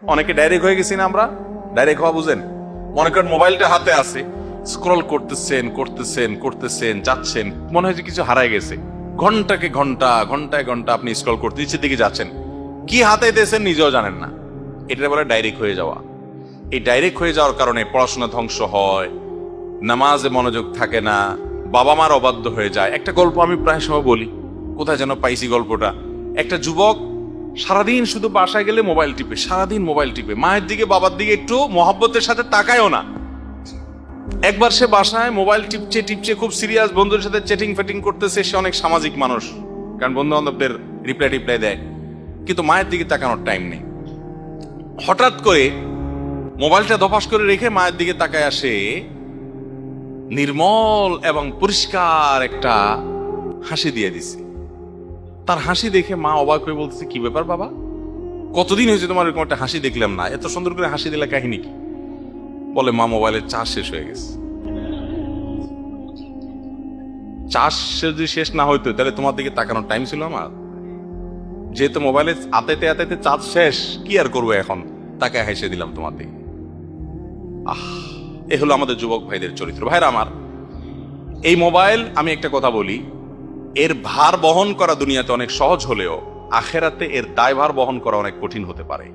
অনেকে ডাইরেক্ট হয়ে গেছি না আমরা? ডাইরেক্ট হওয়া বুঝেন? মনে করেন মোবাইলটা হাতে আছে, স্ক্রল করতেছেন করতেছেন করতেছেন, যাচ্ছেন, মনে হয় যে কিছু হারায় গেছে। ঘন্টাকে ঘন্টা, ঘন্টায় ঘন্টা আপনি স্ক্রল করতে নিচের দিকে যাচ্ছেন, কি হাতাইতেছেন নিজেও জানেন না। এটা বলে ডাইরেক্ট হয়ে যাওয়া। এই ডাইরেক্ট হয়ে যাওয়ার কারণে পড়াশোনা ধ্বংস হয়, নামাজে মনোযোগ থাকে না, বাবা মার অবাধ্য হয়ে যায়। একটা গল্প আমি প্রায় সময় বলি, কোথায় যেন পাইছি গল্পটা। একটা যুবক সারাদিন শুধু বাসায় গেলে মোবাইল টিপে, সারাদিন মোবাইল টিপে, মায়ের দিকে বাবার দিকে একটু মহব্বতের সাথে তাকায়ও না। একবার সে বাসায় মোবাইল টিপছে টিপছে, খুব সিরিয়াস, বন্ধুদের সাথে চ্যাটিং ফ্যাটিং করতেছে। সে অনেক সামাজিক মানুষ, কারণ বন্ধু বান্ধবদের রিপ্লাই টিপ্লাই দেয়, কিন্তু মায়ের দিকে তাকানোর টাইম নেই। হঠাৎ করে মোবাইলটা ধপাস করে রেখে মায়ের দিকে তাকায় আসে, নির্মল এবং পরিষ্কার একটা হাসি দিয়ে দিছে। তার হাসি দেখে মা অবাক হয়ে বলতেছে, কি ব্যাপার বাবা, কতদিন হয়েছে তোমার এরকম একটা হাসি দেখলাম না, এত সুন্দর করে হাসি দিলে কাহিনী কি? বলে, মা মোবাইলের চার্জ শেষ হয়ে গেছে। চার্জ যদি শেষ না হইতো তাহলে তোমার দিকে তাকানোর টাইম ছিল আমার? যেহেতু মোবাইলে আতাইতে আতাইতে চার্জ শেষ, কি আর করবো এখন, তাকে হেসে দিলাম তোমার দিকে। এ হলো আমাদের যুবক ভাইদের চরিত্র। ভাইরা আমার, এই মোবাইল, আমি একটা কথা বলি, এর ভার বহন করা দুনিয়াতে অনেক সহজ হলেও আখেরাতে এর দায়ভার বহন করা অনেক কঠিন হতে পারে।